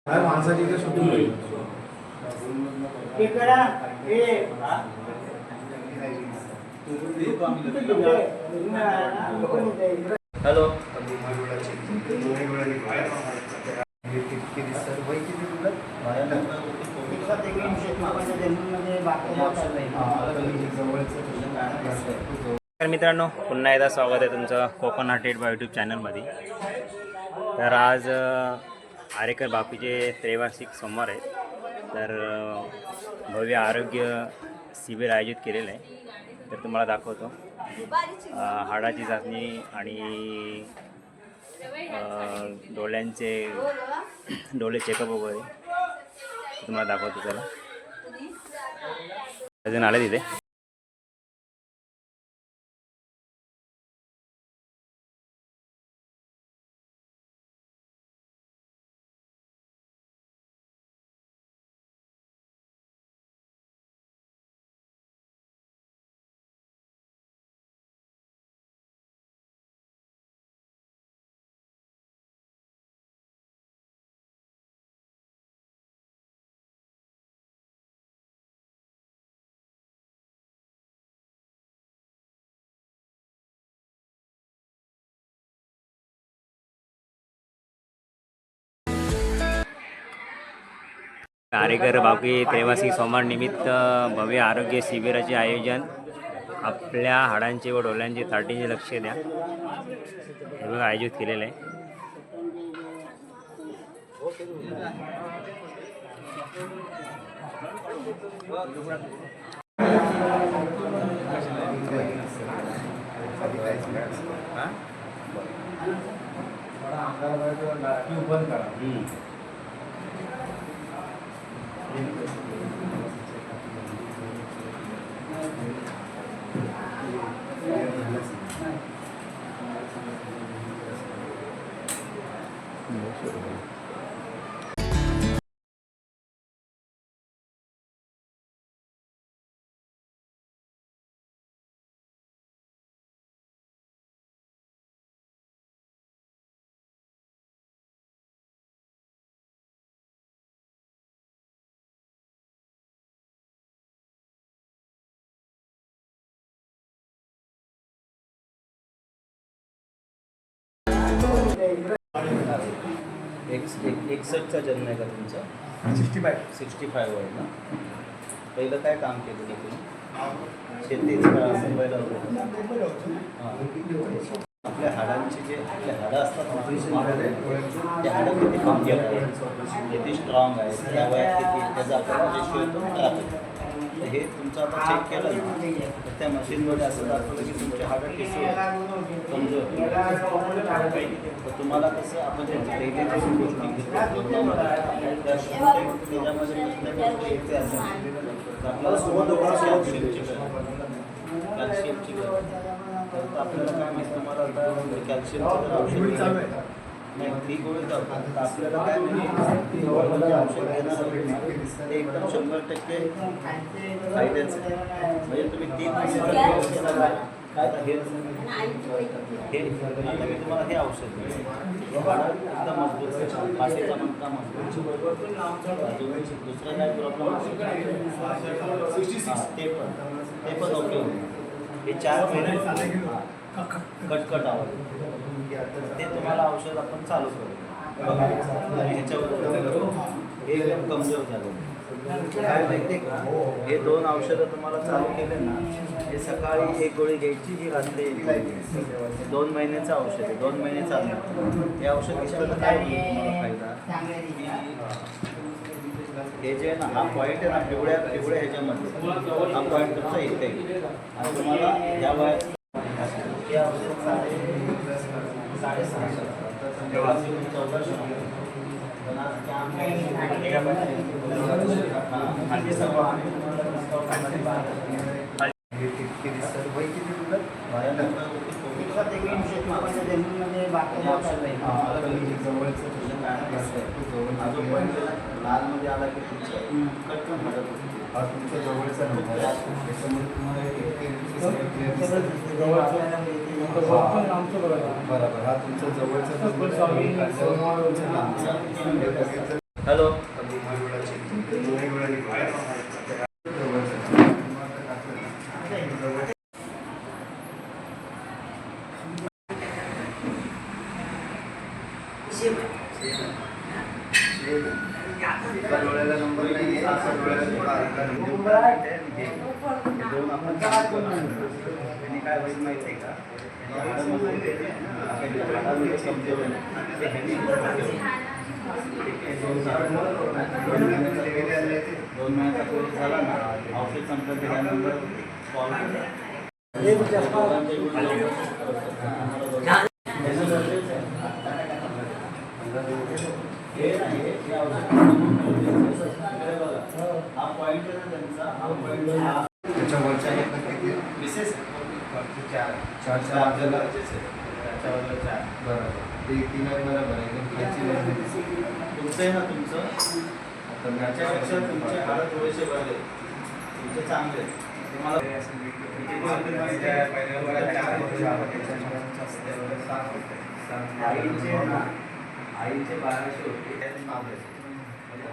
माणसाची इथे शोधून होईल. हॅलो तर मित्रांनो, पुन्हा एकदा स्वागत आहे तुमचं कोकण हार्टेड बाय यूट्यूब चॅनलमध्ये. तर आज आरेकर बापूचे त्रैवार्षिक सोमवार आहेत. तर भव्य आरोग्य शिबिर आयोजित केलेलं आहे. तर तुम्हाला दाखवतो हाडाची चाचणी आणि डोळे चेकअप वगैरे तुम्हाला दाखवतो. चला अजून आले तिथे. आरेकर बापू त्रैवार्षिक सोमवार निमित्त भव्य आरोग्य शिबिराचे आयोजन. आपल्या हाडांचे व डोळ्यांचे ताटीचे लक्ष द्या हे बघा आयोजित केलेलं आहे. एकसष्टचा जन्म आहे का तुमचा? 65 वय ना. पहिलं काय काम केलं तुम्ही? शेतीच का मुंबईला होतं? आपल्या हाडांचे जे आपले हाडं असतात ते हाडं किती कमजोर आहेत, किती स्ट्रॉंग आहेत, त्या वयात किती त्याचा आपल्याला रेशो येतो राहतो. तर हे तुमचं आता चेक केलं ना, तर त्या मशीनमध्ये असं दाखवलं की तुमचे हाडं टिसू कमजोर. तर तुम्हाला कसं आपण डेली जशी गोष्टी घेतो जेवणामध्ये त्याच्यामध्ये येते असेल तर आपल्याला सुरुवात कॅल्शियमची गरज. तर आपल्याला काय माहिती तुम्हाला आता कॅल्शियमचं औषध नाही ती गोळी जातात. तर आपल्याला काय माहिती औषध घेणार ते एकदम 100% फायद्याचं आहे. म्हणजे तुम्ही 3 महिने काय तर हे आता मी तुम्हाला हे औषध एकदम मजबूत पाठीचा मणका मजबूत. दुसरा काय प्रॉब्लेम ते पण ओके होते. हे 4 महिने कटकट आवाज ते तुम्हाला औषध आपण चालू करू. ह्याच्यावर हे एकदम कमजोर झालं. काय माहिती आहे का, हे 2 औषधं तुम्हाला चालू केले ना, हे सकाळी 1 गोळी घ्यायची, ही रात्री 1 गोळी. 2 महिन्याचं औषध आहे, 2 महिने चालणार. हे औषध घेतल्याला काय होईल तुम्हाला फायदा? हे जे आहे ना, हा पॉईंट आहे ना, पिवळ्या ह्याच्यामध्ये हा पॉईंट तुमचा इथे आहे. आणि तुम्हाला या वयात हे औषध 6.5 लालमध्ये आला की तुमचं कटकन हटत होतं. हा तुमच्या जवळचा नंबर आहे, त्याच्यामुळे तुम्हाला बरोबर हा तुमचा जवळचा नंबर. हॅलो एका डोळ्याला नंबर नाही आहे, असा डोळ्याला थोडा हलका म्हणजे दोन आपण त्यांनी काय होईल माहिती आहे का, हाडामध्ये कमजोर आहे ते ह्यांनी 2 महिन्याचा कोर्स झाला ना, औषध संपलं की ह्या नंबर कॉल करा. हा पॉईंट आहे ना त्यांचा, हा पॉईंट त्याच्यावरच्या विशेष आपल्याला त्याच्यावरला 4 बरोबर ते 3 बरोबर आहे. तुमचं आहे ना, तुमचं त्याच्यापेक्षा तुमचे हाडं थोडेसे बरे, तुमचे चांगले तुम्हाला आईचे 1200 होते त्यांना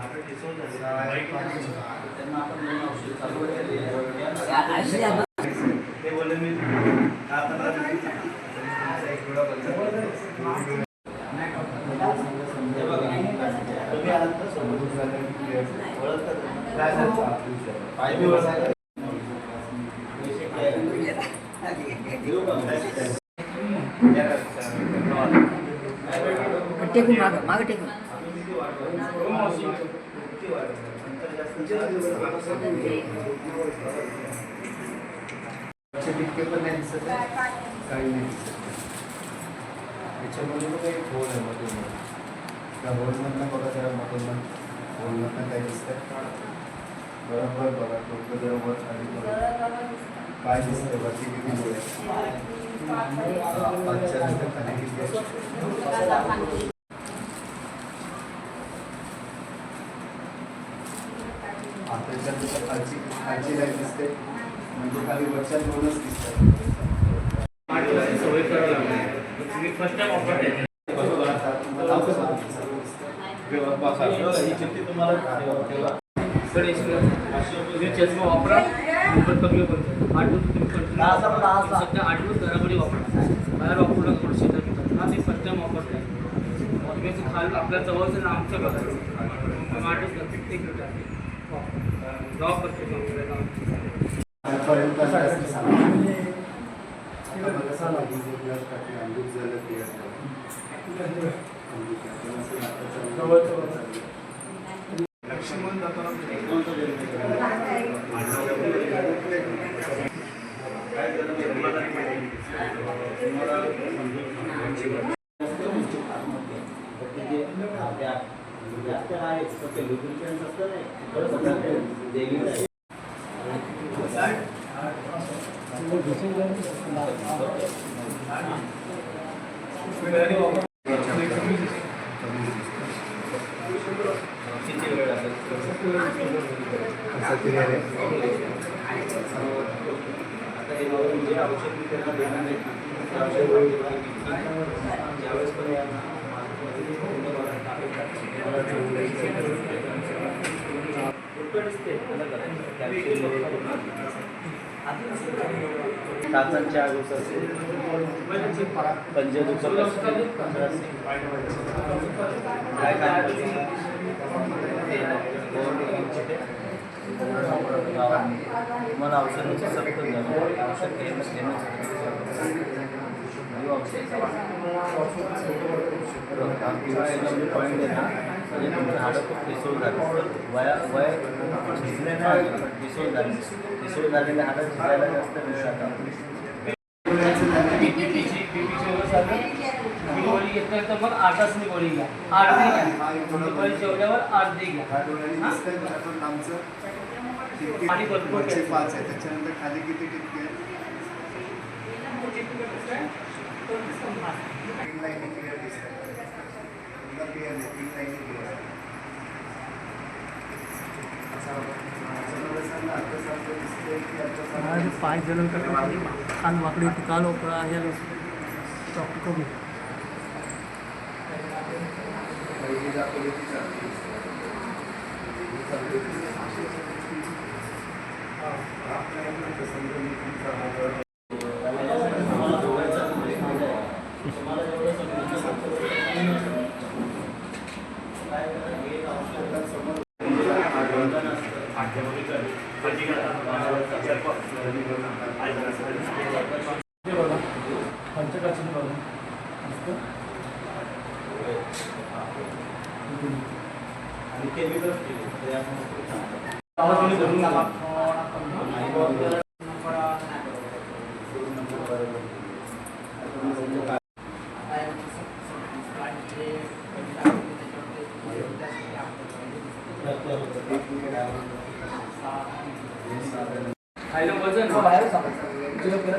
आपण डिसोज झाले त्यांना आपण 2 औषध चालू केले ते बोलले मी तुम्ही आलात तर सोबत पाय बी ओळखतात टेकून मागं टेकून टिक्के पण नाही दिसत, काही नाही दिसत. त्याच्यामध्ये बघा एक होल आहे मधून, त्या होलमधनं बघा जरा मधून होलमधनं काय दिसतंय बरोबर बघा. डोकं जरा वर खाली काय दिसतंय वरती किती डोळे, 5च्या नंतर खाली किती आहे. त्याच्यानंतर खालची लाईट दिसते, म्हणजे खाली वरच्या 2च दिसतात. सवय करावं लागणार. तुम्ही फर्स्ट टाइम वापरते ही चिठ्ठी तुम्हाला ठेवा. चष्मा वापरा, नंबर कमी होतो. 8 दिवस तुम्ही सध्या 8 दिवस घरामध्ये वापरा, बाहेर वापरू नका. थोडं शेतात हा ते फर्स्ट टाइम वापरताय. तुम्ही खाली आपल्या जवळचं आमचं बघा, 8 दिवस एक मिनिट जॉब करतो. लक्ष्मण जाताना काचांच्या आगोस असेल, पंजदुखत असेल, काय काय तुम्हाला औषधाची सक्त औषध घेणं पॉईंट देणार म्हणजे तुमचे हाडं खूप डिसोल झाले, वय झिजले नाही, डिसोल झालेले हाडं झिजायला जास्त वेळ लागतात. गोळी घेतलं तर मग 8 तासनी गोळी घ्या, 8 घ्या. गोळी जेवल्यावर 8 घ्या. आणि वरचे 5 आहे, त्याच्यानंतर खाली किती टिक्के आहेत? 3 लाईनी क्लिअर दिसतात. 3 लाईनी क्लिअर. 5 जणांकडे कान वाकडी होती, काल ओपळा आहे डॉक्टर कमी पहिली दाखवली ती चालते. पंचकाची बघा आणि केमिकल खायला वजन बाहेर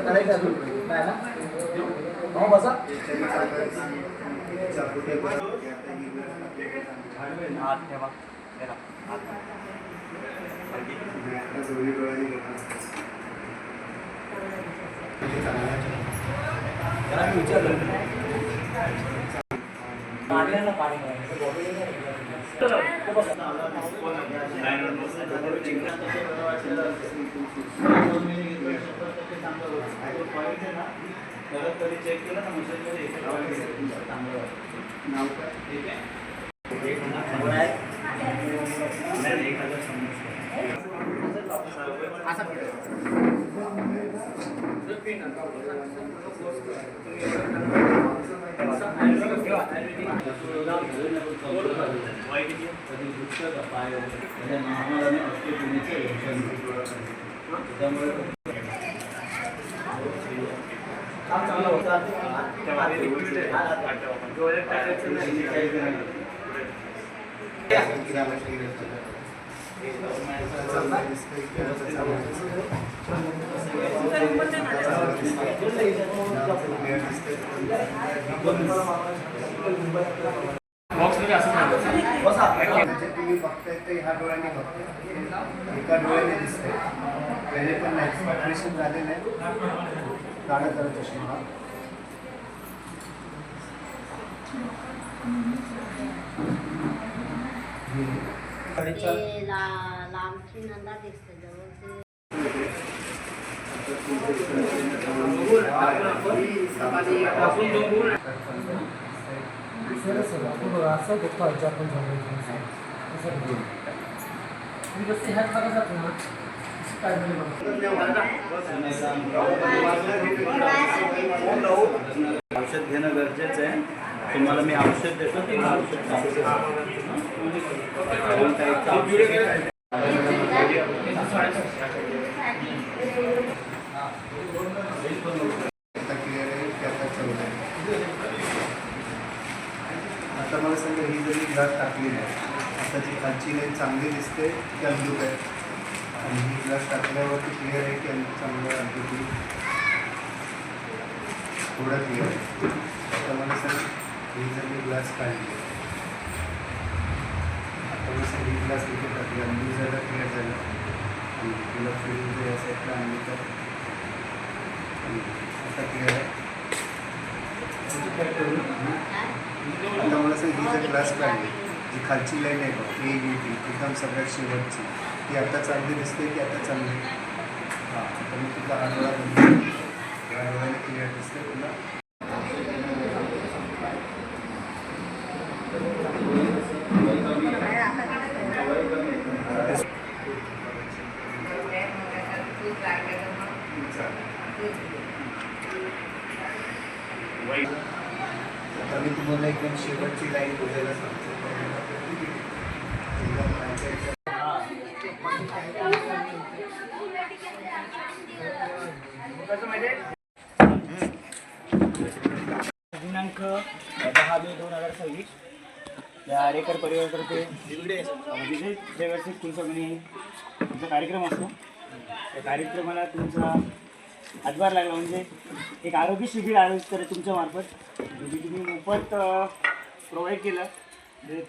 करायचं नाही ना हो बसा हात ठेवा त्याला मी विचारलं पाण्याला पाणी चेक केलं ना नाव ठीक आहे बॉक्समध्ये असं तुम्ही बघताय ते ह्या डोळ्याने बघताय एका डोळ्याने दिसतंय पहिले पण नाही ऑपरेशन झालेलं आहे काळा जरा चष्मा लांबची नंदा दिसते जवळची असं बघतो आपण औषध घेणं गरजेचं आहे तुम्हाला मी औषध देतो ते आता मला सांगा ही जरी ग्लास टाकली नाही आता जी खालची लाईन चांगली दिसते ती अंधूक आहे आणि ही ग्लास टाकल्यावरती क्लिअर आहे की चांगलं अंधुकी थोडं क्लिअर आहे आता मला सांग ही जर मी ग्लास काढली आता मला सांग ही ग्लास इथे टाकली अंधू जरा क्लिअर झालं आणि तुला फिल्म जे असायचं आणली तर आता क्लिअर आहे काय करू आता मला सांग ही जर ग्लास काढली जी खालची लाईन आहे बघ AVP एकदम सगळ्यात शेवटची ती आता चांगली दिसते की आता चांगली हां आता मी तुझा हा डोळा बघतो या डोळ्याने क्लिअर दिसते तुला आता मी तुम्हाला एकदम शेवटची लाईन बोलायला सांगतो दिनांक 10 मे 2026 या आरेकर परिवारातर्फे विजय देवरचे कुलस्वामी तुमचा कार्यक्रम असतो त्या कार्यक्रमाला तुमचा हातभार लागला म्हणजे एक आरोग्य शिबिर आयोजित करत तुमच्यामार्फत म्हणजे तुम्ही मोफत प्रोव्हाइड केलं म्हणजे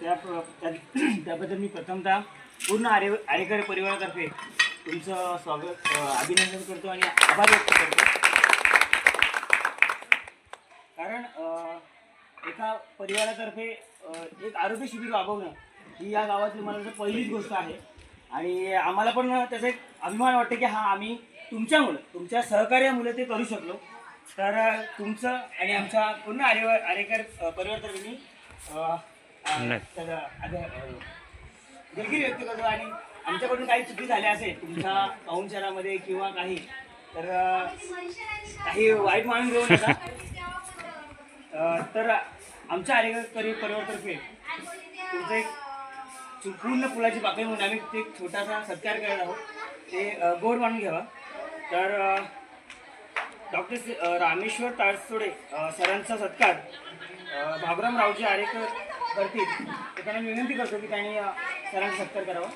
त्याबद्दल मी प्रथमतः पूर्ण आरेकर परिवारातर्फे तुमचं स्वागत अभिनंदन करतो आणि आभार व्यक्त करतो कारण एका परिवारातर्फे एक आरोग्य शिबिर राबवणं ही या गावातली मला तर पहिलीच गोष्ट आहे आणि आम्हाला पण त्याचा एक अभिमान वाटतो की हा आम्ही तुमच्या सहकार्यामुळे ते करू शकलो तर तुमचं आणि आमच्या पूर्ण आरेकर परिवारातर्फे मी दिलगिरी व्यक्त करतो आणि आमच्याकडून काही चुकी झाल्या असेल तुमच्या पाहुणचारामध्ये किंवा काही तर काही वाईट मानून घेऊ नका. तर आमच्या आरेकरी परिवारातर्फे तुमचं एक पूर्ण फुलाची पाकळी म्हणून आम्ही ते एक छोटासा सत्कार करत आहोत. ते गोड मानून घ्यावा. तर डॉक्टर रामेश्वर तारसोडे सरांचा सत्कार बाबुराम रावजी आरेकर करतील. तर त्यांना विनंती करतो की त्यांनी सरांचा सत्कार करावा.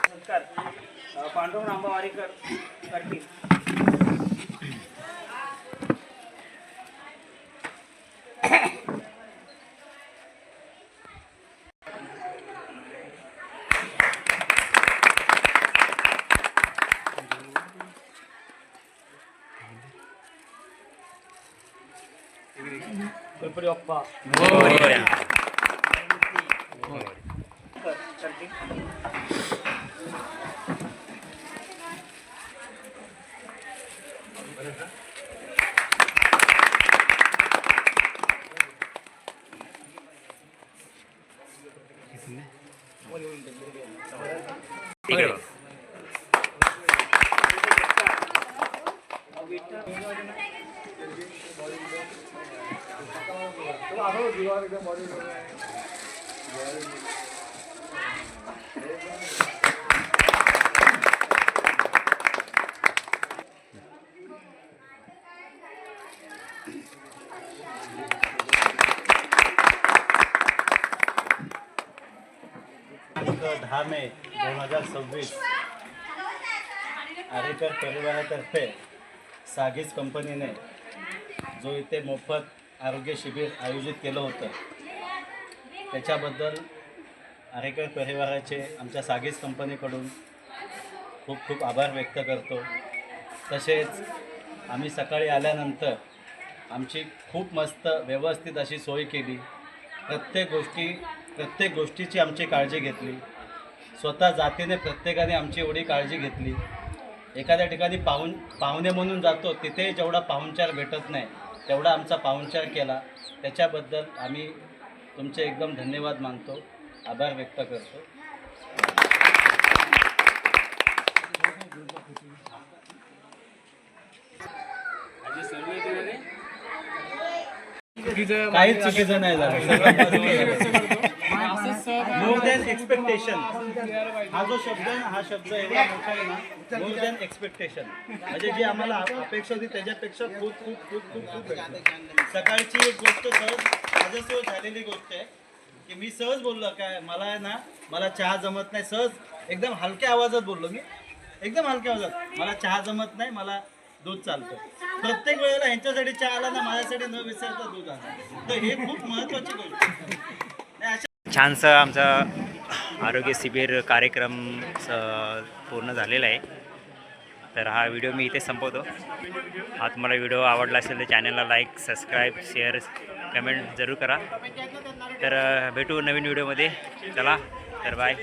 सत्कार पांडुरंग रामभाऊ आरेकर करतील. गणपती बाप्पा दिनांक 10 मे 2026 आरेकर परिवारातर्फे सागीज कंपनीने जो इथे मोफत आरोग्य शिबिर आयोजित केलं होतं त्याच्याबद्दल आरेकर परिवाराचे आमच्या सागीज कंपनीकडून खूप खूप आभार व्यक्त करतो. तसेच आम्ही सकाळी आल्यानंतर आमची खूप मस्त व्यवस्थित अशी सोय केली. प्रत्येक गोष्टीची आमची काळजी घेतली. स्वतः जातीने प्रत्येकाने आमची एवढी काळजी घेतली. एखाद्या ठिकाणी पाहुणे म्हणून जातो तिथेही जेवढा पाहुणचार भेटत नाही तेवढा आमचा पाहुणचार केला. त्याच्याबद्दल आम्ही तुमचे एकदम धन्यवाद मानतो, आभार व्यक्त करतो. काहीच चुकीचं नाही झालं. मोर दॅन एक्सपेक्टेशन हा जो शब्द आहे ना, हा शब्द एवढा मोठा आहे ना, मोर दॅन एक्सपेक्टेशन म्हणजे जी आम्हाला अपेक्षा होती त्याच्यापेक्षा खूप खूप खूप खूप खूप भेटलं. सकाळची एक गोष्ट सहज माझ्यासोबत झालेली गोष्ट आहे की मी सहज बोललो काय मला आहे ना, मला चहा जमत नाही. सहज एकदम हलक्या आवाजात बोललो मी, एकदम हलक्या आवाजात, मला चहा जमत नाही, मला दूध चालतं. प्रत्येक वेळेला ह्यांच्यासाठी चहा आला ना, माझ्यासाठी न विसरता दूध आलं. तर हे खूप महत्त्वाची गोष्ट आहे. छानसं आमचा आरोग्य शिबिर कार्यक्रम पूर्ण झालेला आहे. तर हा व्हिडिओ मी इथे संपवतो. हा तुम्हाला व्हिडिओ आवडला असेल तर चॅनलला लाईक, सबस्क्राईब, शेअर, कमेंट जरूर करा. तर भेटू नवीन व्हिडिओमध्ये. चला तर बाय.